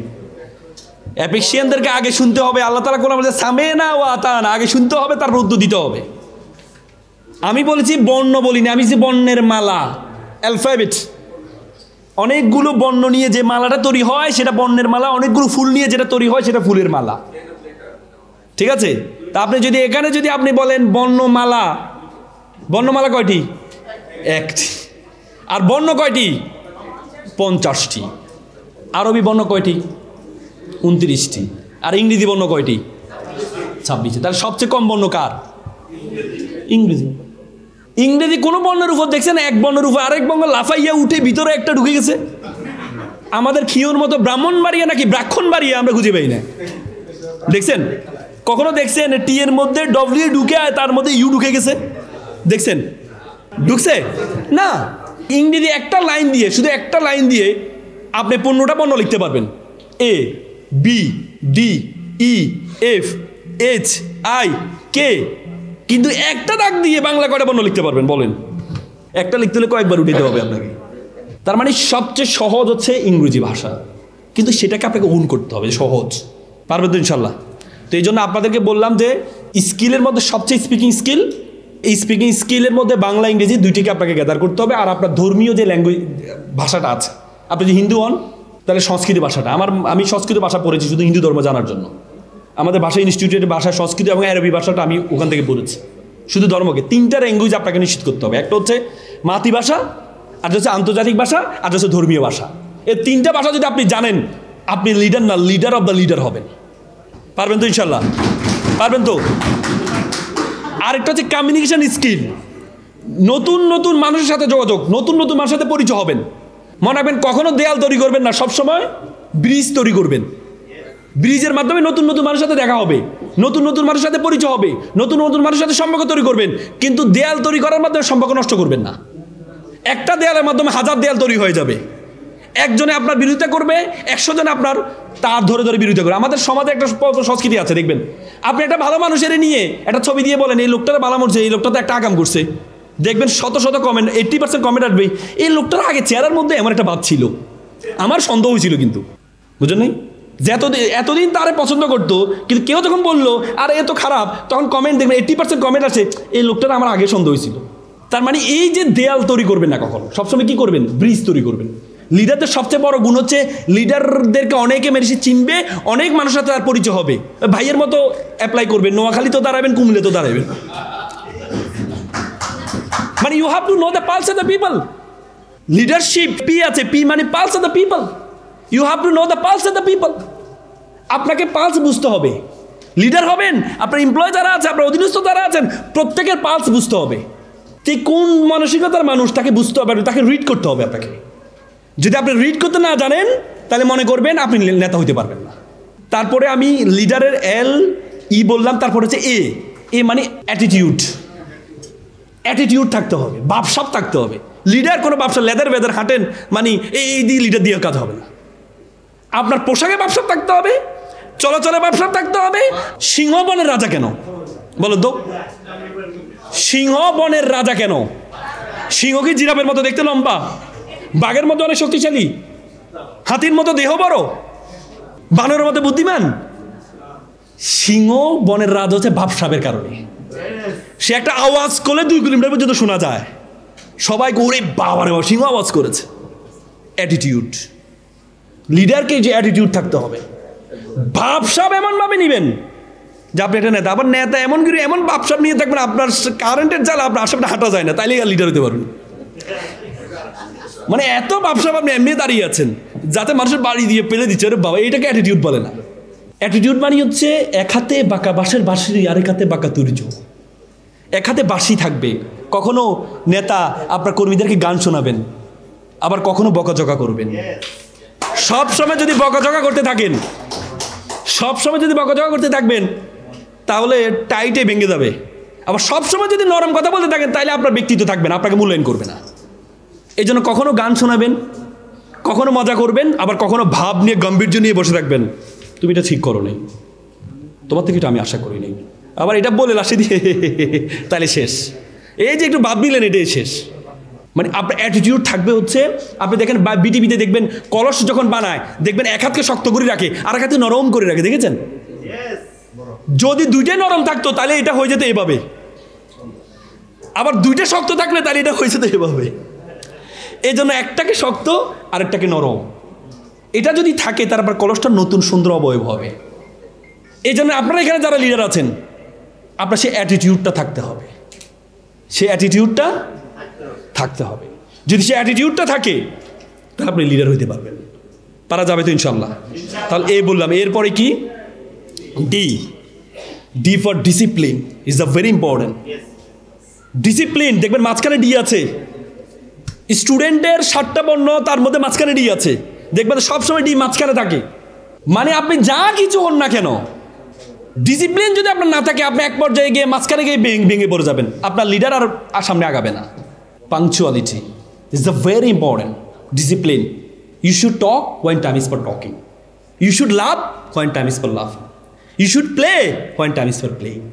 অ্যাপেক্সিয়ানদেরকে আগে শুনতে হবে, আল্লাহ তাআলা কোরআনে বলেছে সামেনা ওয়া আতানা, আগে শুনতে হবে, তারপর উত্তর দিতে হবে। আমি বলেছি বর্ণ বলিনি, আমি যে বর্ণের মালা, অ্যালফাবেট। অনেকগুলো বর্ণ নিয়ে যে মালাটা তৈরি হয় সেটা বর্ণের মালা, অনেকগুলো ফুল নিয়ে যেটা তৈরি হয় সেটা ফুলের মালা। ঠিক আছে? তা আপনি যদি এখানে যদি আপনি বলেন বর্ণমালা, বর্ণমালা কয়টি? একটি। আর বর্ণ কয়টি? 50টি। আরবি বর্ণ কয়টি? 29টি। আর ইংরেজি বর্ণ কয়টি? 26টি। তাহলে সবচেয়ে কম বর্ণ কার? ইংরেজি। ইংরেজি কোনো বর্ণের উপর দেখছেন, এক বর্ণের উপর আরেক বর্ণ লাফাইয়া উঠে ভিতরে একটা ঢুকে গেছে। আমাদের খিওর মতো ব্রাহ্মণবাড়িয়া নাকি ব্রাক্ষণবাড়িয়া আমরা খুঁজে পাই না। দেখছেন? কখনো দেখছেন টি এর মধ্যে ডব্লিউ ঢুকে তার মধ্যে ইউ ঢুকে গেছে? দেখছেন? ঢুকছে না। ইংরেজি একটা লাইন দিয়ে, শুধু একটা লাইন দিয়ে আপনি 15টা বর্ণ লিখতে পারবেন। A, B, D, E, F, H, I, K. কিন্তু একটা দাগ দিয়ে বাংলা কয়টা বর্ণ লিখতে পারবেন বলেন? একটা লিখতে হলে কয়েকবার উঠাতে হবে আপনাকে। তার মানে সবচেয়ে সহজ হচ্ছে ইংরেজি ভাষা, কিন্তু সেটাকে আপনাকে ওন করতে হবে। সহজ পারবেন তো ইনশাল্লাহ? তো এই জন্য আপনাদেরকে বললাম যে স্কিলের মধ্যে সবচেয়ে স্পিকিং স্কিল, এই স্পিকিং স্কিলের মধ্যে বাংলা ইংরেজি দুইটিকে আপনাকে গ্যাদার করতে হবে। আর আপনার ধর্মীয় যে ল্যাঙ্গুয়েজ ভাষাটা আছে, আপনি যদি হিন্দু হন তাহলে সংস্কৃত ভাষাটা, আমি সংস্কৃত ভাষা পড়েছি শুধু হিন্দু ধর্ম জানার জন্য। আমাদের ভাষা ইনস্টিটিউটের ভাষা সংস্কৃত এবং আরবি ভাষাটা আমি ওখান থেকে পড়েছি। শুধু ধর্মকে 3টা ল্যাঙ্গুয়েজ আপনাকে নিশ্চিত করতে হবে। একটা হচ্ছে মাতৃভাষা, আর হচ্ছে আন্তর্জাতিক ভাষা, আর হচ্ছে ধর্মীয় ভাষা। এই 3টা ভাষা যদি আপনি জানেন, আপনি লিডার না, লিডার অফ দ্য লিডার হবেন। পারবেন তো ইনশাল্লাহ? পারবেন তো? আরেকটা হচ্ছে কমিউনিকেশন স্কিল। নতুন নতুন মানুষের সাথে যোগাযোগ, নতুন নতুন মানুষের সাথে পরিচয় হবেন। মনে রাখবেন কখনো দেয়াল তৈরি করবেন না, সবসময় ব্রিজ তৈরি করবেন। ব্রিজের মাধ্যমে নতুন নতুন মানুষের সাথে দেখা হবে, নতুন নতুন মানুষের সাথে পরিচয় হবে, নতুন নতুন মানুষের সাথে সম্পর্ক তৈরি করবেন। কিন্তু দেয়াল তৈরি করার মাধ্যমে সম্পর্ক নষ্ট করবেন না। একটা দেয়ালের মাধ্যমে হাজার দেয়াল তৈরি হয়ে যাবে। একজনে আপনার বিরোধিতা করবে, 100 জনে আপনার তার ধরে ধরে বিরোধিতা করবে। আমাদের সমাজে একটা সংস্কৃতি আছে, দেখবেন আপনি একটা ভালো মানুষের নিয়ে একটা ছবি দিয়ে বলেন এই লোকটা ভালো মানুষ, এই লোকটা তো একটা আগাম করছে, দেখবেন শত শত কমেন্ট, 80% কমেন্ট আসবে এই লোকটার আগে চেহারার মধ্যে এমন একটা ভাব ছিল, আমার সন্দেহ হয়েছিল। কিন্তু বুঝলেন নাই যে এতদিন তারে পছন্দ করতো, কিন্তু কেউ যখন বললো আর এ তো খারাপ, তখন কমেন্ট দেখবেন 80% কমেন্ট আছে এই লোকটার আমার আগে সন্দেহ হয়েছিল। তার মানে এই যে দেয়াল তৈরি করবেন না কখনো, সবসময় কি করবেন, ব্রিজ তৈরি করবেন। লিডারদের সবচেয়ে বড় গুণ হচ্ছে লিডারদেরকে অনেকে মেরেছি চিনবে, অনেক মানুষের সাথে তার পরিচয় হবে। ভাইয়ের মতো অ্যাপ্লাই করবেন, নোয়াখালী তো দাঁড়াবেন, কুমিল্লে তো দাঁড়াবেন। মানে you have to know the pulse of the people. Leadership P আছে, পি মানে pulse of the people. You have to know the pulse of the people. আপনাকে পালস বুঝতে হবে। লিডার হবেন, আপনার এমপ্লয় যারা আছে, আপনার অধীনস্থ যারা আছেন, প্রত্যেকের পালস বুঝতে হবে। যে কোন মানসিকতার মানুষ তাকে বুঝতে হবে, তাকে রিড করতে হবে আপনাকে। যদি আপনি রিড করতে না জানেন তাহলে মনে করবেন আপনি নেতা হইতে পারবেন না। তারপরে আমি লিডারের LE বললাম, তারপর হচ্ছে এ মানে অ্যাটিটিউড। অ্যাটিটিউড থাকতে হবে, ভাবসাব থাকতে হবে। লিডার কোনো ব্যবসা লেদার বেদার হাঁটেন মানে এই দিয়ে লিডার দিয়ে কাজ হবে না। আপনার পোশাকে ব্যবসা থাকতে হবে, চলাচলে ব্যবসা থাকতে হবে। সিংহ বনের রাজা কেন বলো তো? সিংহ বনের রাজা কেন? সিংহ কি জিরাফের মতো দেখতে লম্বা, বাঘের মতো অনেক শক্তিশালী, হাতির মতো দেহ বড়, বানরের মতো বুদ্ধিমান? সিংহ বনের রাজা হচ্ছে ভাবসাবের কারণে। সে একটা আওয়াজ করলে 2 কিলোমিটার পর্যন্ত শোনা যায়, সবাই ওরে বাবারে বাবা সিংহ আওয়াজ করেছে। অ্যাটিটিউড, লিডারকে যে অ্যাটিটিউড থাকতে হবে। ভাবসাব এমনভাবে নেবেন যে আপনি একটা নেতা, আবার নেতা এমন করে এমন ভাবসাব নিয়ে থাকবেন আপনার কারেন্টের জ্বালা আপনার আশেপাশে হাঁটা যায় না, তাইলে লিডার হতে পারবেন। মানে এত ভাবসাব আপনি এমনি দাঁড়িয়ে আছেন যাতে মানুষের বাড়ি দিয়ে পেলে দিচ্ছে, আরে বাবা এটাকে অ্যাটিটিউড বলে না। অ্যাটিটিউড মানে হচ্ছে এক হাতে বাঁকা বাঁশের বাঁশি, আরেক হাতে বাঁকা তুর্য। এক হাতে বাঁশি থাকবে, কখনো নেতা আপনার কর্মীদেরকে গান শোনাবেন, আবার কখনো বকাঝকা করবেন। সব সময় যদি বকাঝকা করতে থাকেন, সব সময় যদি বকাঝকা করতে থাকবেন তাহলে টাইটে ভেঙে যাবে। আবার সব সময় যদি নরম কথা বলতে থাকেন তাহলে আপনার ব্যক্তিত্ব থাকবে না, আপনাকে মূল্যায়ন করবে না। এই জন্য কখনো গান শোনাবেন, কখনো মজা করবেন, আবার কখনো ভাব নিয়ে গাম্ভীর্য নিয়ে বসে থাকবেন। তুমি এটা ঠিক করো নাই, তোমার থেকে এটা আমি আশা করি নাই, আবার এটা বলে লাশে দিয়ে তাহলে শেষ। এই যে একটু ভাব নিলেন এটাই শেষ। মানে আপনার অ্যাটিটিউড থাকবে হচ্ছে, আপনি দেখেন বিটিভিতে দেখবেন কলস যখন বানায় দেখবেন এক হাতকে শক্ত করে রাখে আর এক হাতে নরম করে রাখে, দেখেছেন? যদি দুইটাই নরম থাকতো তাহলে এটা হয়ে যেত এভাবে, আবার দুইটা শক্ত থাকলে তাহলে এটা হয়ে যেত এভাবে। এই জন্য একটাকে শক্ত আরেকটাকে নরম, এটা যদি থাকে তারপর কলসটা নতুন সুন্দর অবয়ব হবে। এই জন্য আপনারা এখানে যারা লিডার আছেন আপনার সেই অ্যাটিটিউডটা থাকতে হবে, সেই অ্যাটিটিউডটা থাকতে হবে। যদি সেই অ্যাটিটিউডটা থাকে তাহলে আপনি লিডার হইতে পারবেন। পারা যাবে তো ইনশাল্লাহ? তাহলে বললাম, এরপরে কি? D for discipline is the very important. Discipline দেখবেন মাঝখানে ডি আছে। স্টুডেন্টের 7টা বর্ণ, তার মধ্যে মাঝখানে ডি আছে, দেখবেন সবসময় ডি মাঝখানে থাকে। মানে আপনি যা কিছু হন না কেন, ডিসিপ্লিন যদি আপনার না থাকে আপনি এক পর্যায়ে গিয়ে মাঝখানে গিয়ে ভেঙে পড়ে যাবেন, আপনার লিডার আর সামনে আগাবে না। Punctuality is the very important. Discipline, you should talk when time is for talking, you should laugh when time is for laughing, you should play when time is for playing.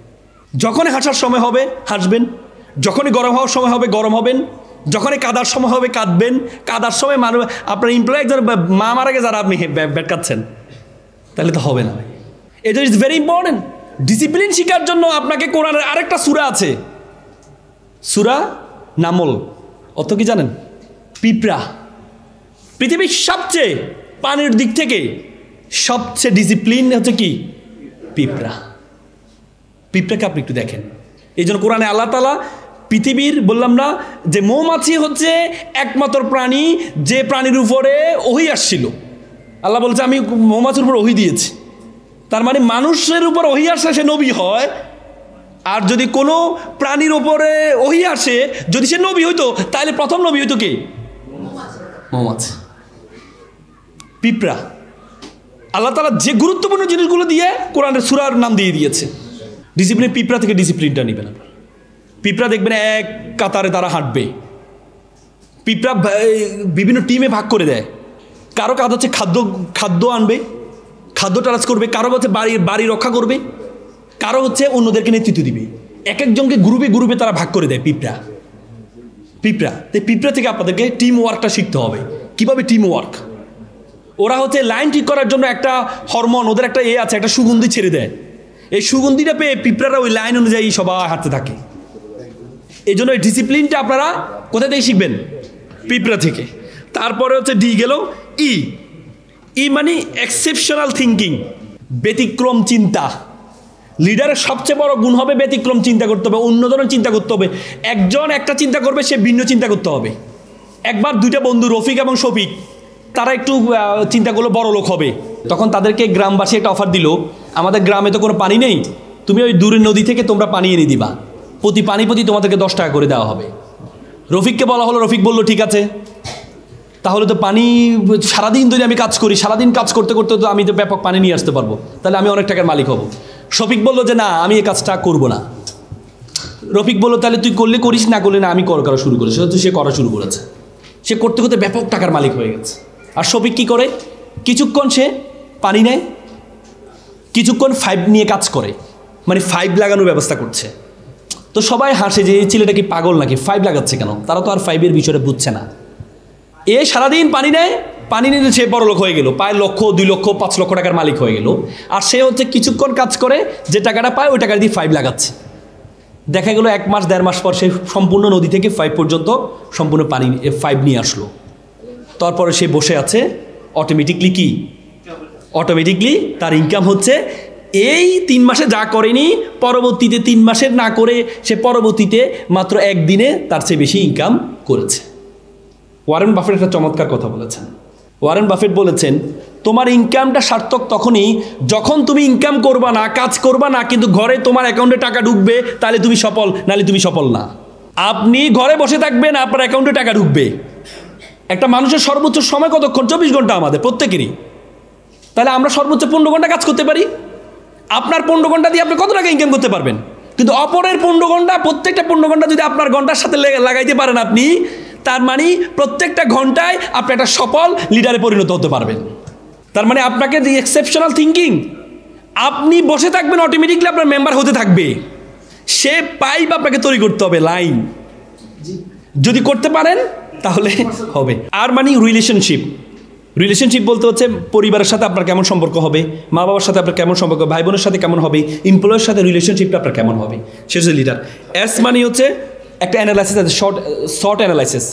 যখনই হাসার সময় হবে হাসবেন, যখনই গরম হওয়ার সময় হবে গরম হবেন, যখনই কাদার সময় হবে কাঁদবেন। কাদার সময় মানুষ আপনার এমপ্লয় একজন মা মারা গেছে যারা আপনি বেটকাচ্ছেন, তাহলে তো হবে না। এটা ইজ ভেরি ইম্পর্টেন্ট। ডিসিপ্লিন শেখার জন্য আপনাকে কোরআনের আরেকটা সূরা আছে, সূরা নামল। অত কি জানেন? পিঁপড়া পৃথিবীর সবচেয়ে পানির দিক থেকে সবচেয়ে ডিসিপ্লিন হচ্ছে কি? পিঁপড়া। পিঁপড়াকে আপনি একটু দেখেন। এই জন্য কোরআনে আল্লাহ তাআলা পৃথিবীর, বললাম না যে মৌমাছি হচ্ছে একমাত্র প্রাণী যে প্রাণীর উপরে ওহী আসছিল। আল্লাহ বলছে আমি মৌমাছির উপর ওহী দিয়েছি। তার মানে মানুষের উপর ওহী আসলে সে নবী হয়, আর যদি কোনো প্রাণীর ওপরে ওহী আসে, যদি সে নবী হইতো, তাহলে প্রথম নবী হইতো কে? মৌমাছি, পিঁপড়া। আল্লাহ তাআলা যে গুরুত্বপূর্ণ জিনিসগুলো দিয়ে কোরআনের সূরার নাম দিয়ে দিয়েছে। ডিসিপ্লিন, পিঁপড়া থেকে ডিসিপ্লিনটা নেবেন আপনার। পিঁপড়া দেখবেন এক কাতারে তারা হাঁটবে। পিঁপড়া বিভিন্ন টিমে ভাগ করে দেয়। কারো কাজ হচ্ছে খাদ্য আনবে, খাদ্য ট্রান্স করবে, কারো হচ্ছে বাড়ি রক্ষা করবে, কারো হচ্ছে অন্যদেরকে নেতৃত্ব দিবে। এক একজনকে গ্রুপে তারা ভাগ করে দেয় পিঁপড়া। তাই পিঁপড়া থেকে আপনাদেরকে টিম ওয়ার্কটা শিখতে হবে। কিভাবে টিম ওয়ার্ক? ওরা হচ্ছে লাইন ঠিক করার জন্য একটা হরমোন, ওদের একটা আছে, একটা সুগন্ধি ছেড়ে দেয়। এই সুগন্ধিটা পেয়ে পিঁপড়ারা ওই লাইন অনুযায়ী সবাই হাঁটতে থাকে। এই জন্য এই ডিসিপ্লিনটা আপনারা কোথা থেকে শিখবেন? পিঁপড়া থেকে। তারপরে হচ্ছে ডি গেল। ই মানে এক্সেপশনাল থিঙ্কিং, ব্যতিক্রম চিন্তা। লিডারের সবচেয়ে বড় গুণ হবে ব্যতিক্রম চিন্তা করতে হবে, অন্য ধরনের চিন্তা করতে হবে। একজন একটা চিন্তা করবে, সে ভিন্ন চিন্তা করতে হবে। একবার দুইটা বন্ধু রফিক এবং শফিক, তারা একটু চিন্তা করলো বড় লোক হবে। তখন তাদেরকে গ্রামবাসী একটা অফার দিল, আমাদের গ্রামে তো কোনো পানি নেই, তুমি ওই দূরের নদী থেকে তোমরা পানি এনে দিবা, প্রতি তোমাদেরকে 10 টাকা করে দেওয়া হবে। রফিককে বলা হলো, রফিক বলল ঠিক আছে, তাহলে তো পানি সারাদিন ধরে আমি কাজ করি, সারাদিন কাজ করতে করতে তো আমি তো ব্যাপক পানি নিয়ে আসতে পারবো, তাহলে আমি অনেক টাকার মালিক হব। শফিক বলল যে না, আমি এই কাজটা করবো না। রফিক বলল তাহলে তুই করলে করিস, না করলে না, আমি করা শুরু করেছি। সে করা শুরু করেছে, সে করতে করতে ব্যাপক টাকার মালিক হয়ে গেছে। আর শফিক কী করে? কিছুক্ষণ সে পানি নেয়, কিছুক্ষণ 5 নিয়ে কাজ করে, মানে 5 লাগানোর ব্যবস্থা করছে। তো সবাই হাসে যে এই ছেলেটা কি পাগল নাকি, 5 লাগাচ্ছে কেন? তারা তো আর 5-এর বিষয়টা বুঝছে না। এ সারাদিন পানি নেয়, পানি নিয়ে সে বড় লোক হয়ে গেল, পায় 1 লক্ষ 2 লক্ষ 5 লক্ষ টাকার মালিক হয়ে গেল। আর সে হচ্ছে কিছুক্ষণ কাজ করে যে টাকাটা পায়, ওই টাকা দিয়ে 5 লাগাচ্ছে। দেখা গেল 1 মাস 1.5 মাস পর সে সম্পূর্ণ নদী থেকে 5 পর্যন্ত সম্পূর্ণ পানি 5 নিয়ে আসলো। তারপরে সে বসে আছে, অটোমেটিকলি তার ইনকাম হচ্ছে এই 3 মাসে যা করেনি, পরবর্তীতে 3 মাসের না করে সে পরবর্তীতে মাত্র 1 দিনে তার চেয়ে বেশি ইনকাম করেছে। ওয়ারেন বাফেট একটা চমৎকার কথা বলেছেন। ওয়ারেন বাফেট বলেছেন, তোমার ইনকামটা সার্থক তখনই যখন তুমি ইনকাম করবা না, কাজ করবা না, কিন্তু ঘরে তোমার অ্যাকাউন্টে টাকা ঢুকবে, তাহলে তুমি সফল, নাহলে তুমি সফল না। আপনি ঘরে বসে থাকবেন, আপনার অ্যাকাউন্টে টাকা ঢুকবে। একটা মানুষের সর্বোচ্চ সময় কতক্ষণ? 24 ঘন্টা আমাদের প্রত্যেকেরই। তাহলে আমরা সর্বোচ্চ 15 ঘন্টা কাজ করতে পারি। আপনার 15 ঘন্টা দিয়ে আপনি কত টাকা ইনকাম করতে পারবেন? কিন্তু অপরের 15 ঘন্টা, প্রত্যেকটা 15 ঘন্টা যদি আপনার ঘন্টার সাথে লাগাইতে পারেন আপনি, তার মানে প্রত্যেকটা ঘন্টায় আপনি একটা সফল লিডারে পরিণত হতে পারবেন। তার মানে আপনাকে যে এক্সেপশনাল থিঙ্কিং, আপনি বসে থাকবেন, অটোমেটিকলি আপনার মেম্বার হতে থাকবে। সে পাইপ আপনাকে তৈরি করতে হবে, লাইন। যদি করতে পারেন তাহলে হবে। আর মানে রিলেশনশিপ বলতে হচ্ছে পরিবারের সাথে আপনার কেমন সম্পর্ক হবে, মা বাবার সাথে আপনার কেমন সম্পর্ক, ভাই বোনের সাথে কেমন হবে, এমপ্লয়ের সাথে রিলেশনশিপটা আপনার কেমন হবে, সে হচ্ছে লিডার। এস মানে হচ্ছে একটা অ্যানালাইসিস আছে, SWOT analysis.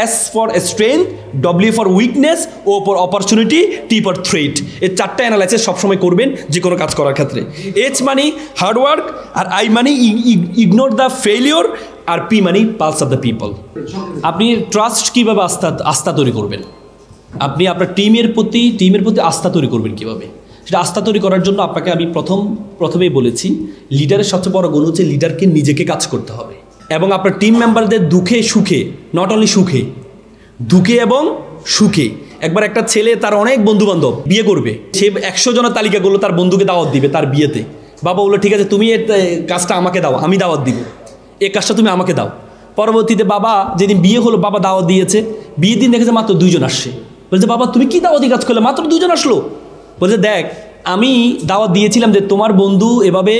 S for strength, W for weakness, O for opportunity, T for threat. এই 4টা অ্যানালাইসিস সবসময় করবেন যে কোনো কাজ করার ক্ষেত্রে। এইচ মানে হার্ডওয়ার্ক, আর আই মানে ইগনোর দ্য ফেলিওর, আর পি মানে পালস অফ দ্য পিপল। আপনি ট্রাস্ট কীভাবে আস্থা তৈরি করবেন? আপনি আপনার টিমের প্রতি আস্থা তৈরি করবেন কীভাবে? সেটা আস্থা তৈরি করার জন্য আপনাকে আমি প্রথমেই বলেছি, লিডারের সবচেয়ে বড় গুণ হচ্ছে লিডারকে নিজেকে কাজ করতে হবে এবং আপনার টিম মেম্বারদের দুঃখে সুখে, নট অনলি সুখে, দুঃখে এবং সুখে। একবার একটা ছেলে, তার অনেক বন্ধুবান্ধব, বিয়ে করবে, সে 100 জনের তালিকা করলো, তার বন্ধুকে দাওয়াত দিবে তার বিয়েতে। বাবা বললো ঠিক আছে, তুমি কাজটা আমাকে দাও, আমি দাওয়াত দিব, এই কাজটা তুমি আমাকে দাও। পরবর্তীতে বাবা যেদিন বিয়ে হলো, বাবা দাওয়াত দিয়েছে, বিয়ের দিন দেখেছে মাত্র 2 জন আসছে। বলছে বাবা তুমি কি দাওয়াতি কাজ করলে, মাত্র 2 জন আসলো? বলছে দেখ, আমি দাওয়াত দিয়েছিলাম যে তোমার বন্ধু এভাবে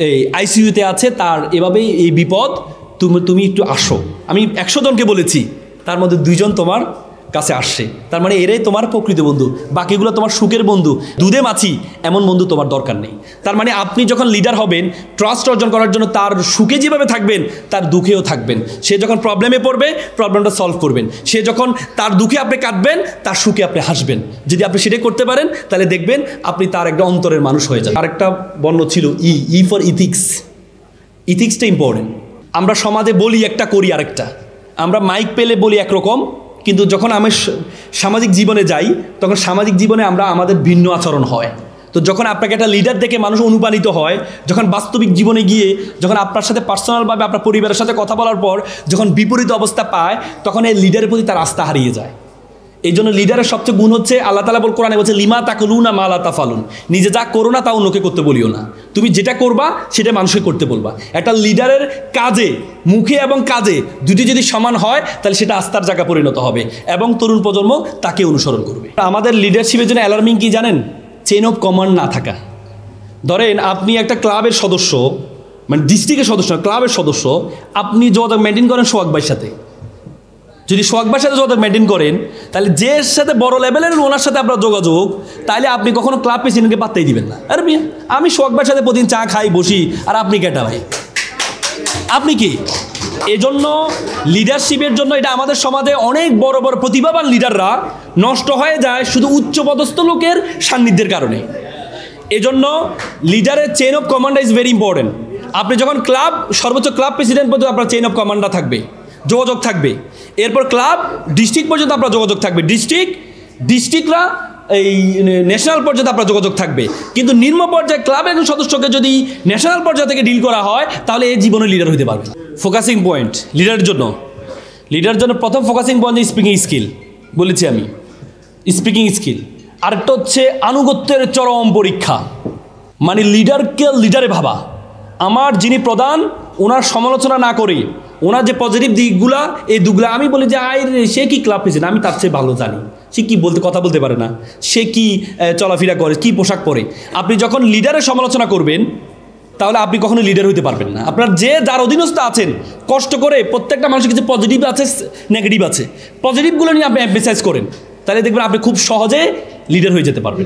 এই আইসিইউতে আছে, তার এভাবে এই বিপদ, তুমি একটু আসো। আমি 100 জনকে বলেছি, তার মধ্যে 2 জন তোমার কাছে আসছে। তার মানে এরাই তোমার প্রকৃত বন্ধু, বাকিগুলো তোমার সুখের বন্ধু, দুধে মাছি এমন বন্ধু তোমার দরকার নেই। তার মানে আপনি যখন লিডার হবেন, ট্রাস্ট অর্জন করার জন্য তার সুখে যেভাবে থাকবেন, তার দুঃখেও থাকবেন। সে যখন প্রবলেমে পড়বে, প্রবলেমটা সলভ করবেন। সে যখন তার দুঃখে আপনি কাটবেন, তার সুখে আপনি হাসবেন। যদি আপনি সেটাই করতে পারেন, তাহলে দেখবেন আপনি তার একটা অন্তরের মানুষ হয়ে যান। আরেকটা বর্ণ ছিল ই ফর ইথিক্স। ইথিক্সটা ইম্পর্টেন্ট। আমরা সমাজে বলি একটা, করি আরেকটা। আমরা মাইক পেলে বলি একরকম, কিন্তু যখন আমি সামাজিক জীবনে যাই, তখন সামাজিক জীবনে আমাদের ভিন্ন আচরণ হয়। তো যখন আপনাকে একটা লিডার দেখে মানুষ অনুপ্রাণিত হয়, যখন বাস্তবিক জীবনে গিয়ে যখন আপনার সাথে পার্সোনালভাবে আপনার পরিবারের সাথে কথা বলার পর যখন বিপরীত অবস্থা পায়, তখন এই লিডারের প্রতি তার আস্থা হারিয়ে যায়। এই জন্য লিডারের সবচেয়ে গুণ হচ্ছে, আল্লাহ তাআলা কোরআনে বলছে, লিমা তাকুলুনা মা লা তাফালুন, নিজে যা করো না তা অন্যকে করতে বলিও না, তুমি যেটা করবা সেটা মানুষকে করতে বলবা। একটা লিডারের কাজে, মুখে এবং কাজে দুটি যদি সমান হয়, তাহলে সেটা আস্থার জায়গা পরিণত হবে এবং তরুণ প্রজন্ম তাকে অনুসরণ করবে। আমাদের লিডারশিপের জন্য অ্যালার্মিং কি জানেন? চেইন অফ কমান্ড না থাকা। ধরেন আপনি একটা ক্লাবের সদস্য, মানে ডিস্ট্রিক্টের সদস্য, ক্লাবের সদস্য, আপনি যোগাযোগ মেনটেন করেন সোহাগ ভাইয়ের সাথে। যদি সোহাগ ভাইয়ের সাথে যোগাযোগ মেনটেন করেন, তাহলে যে সাথে বড় লেভেলের ওনার সাথে আপনার যোগাযোগ, তাহলে আপনি কখনো ক্লাব প্রেসিডেন্টকে পাত্তাই দিবেন না। আরে মিয়া, আমি সোহাগ ভাইয়ের সাথে প্রতিদিন চা খাই, বসি, আর আপনি কেটা ভাই, আপনি কি? এজন্য লিডারশিপের জন্য এটা আমাদের সমাজে অনেক বড় বড় প্রতিভাবান লিডাররা নষ্ট হয়ে যায় শুধু উচ্চপদস্থ লোকের সান্নিধ্যের কারণে। এজন্য লিডারের chain of command is very important. আপনি যখন ক্লাব, সর্বোচ্চ ক্লাব প্রেসিডেন্ট পর্যন্ত আপনার চেইন অফ কমান্ডটা থাকবে, যোগাযোগ থাকবে। এরপর ক্লাব, ডিস্ট্রিক্ট পর্যন্ত আপনার যোগাযোগ থাকবে, ডিস্ট্রিক্টরা এই ন্যাশনাল পর্যায়ে আপনার যোগাযোগ থাকবে। কিন্তু নিম্ন পর্যায়ে ক্লাবের একজন সদস্যকে যদি ন্যাশনাল পর্যায়ে থেকে ডিল করা হয়, তাহলে এই জীবনে লিডার হতে পারবে। ফোকাসিং পয়েন্ট লিডারের জন্য প্রথম ফোকাসিং পয়েন্ট স্পিকিং স্কিল, বলেছি আমি, স্পিকিং স্কিল। আরেকটা হচ্ছে আনুগত্যের চরম পরীক্ষা, মানে লিডারকে লিডারে ভাবা। আমার যিনি প্রধান, ওনার সমালোচনা না করে ওনার যে পজিটিভ দিকগুলা, এই দিকগুলো আমি বলি যে সে কি ক্লাব প্রেসিডেন্ট, আমি তার চেয়ে ভালো জানি, সে কি কথা বলতে পারে না, সে কি চলাফেরা করে, কি পোশাক পরে। আপনি যখন লিডারের সমালোচনা করবেন, তাহলে আপনি কখনো লিডার হতে পারবেন না। আপনার যার অধীনস্থ আছেন, কষ্ট করে প্রত্যেকটা মানুষের কিছু পজিটিভ আছে, নেগেটিভ আছে, পজিটিভগুলো নিয়ে আপনি এমফেসাইজ করেন, তাহলে দেখবেন আপনি খুব সহজে লিডার হয়ে যেতে পারবেন।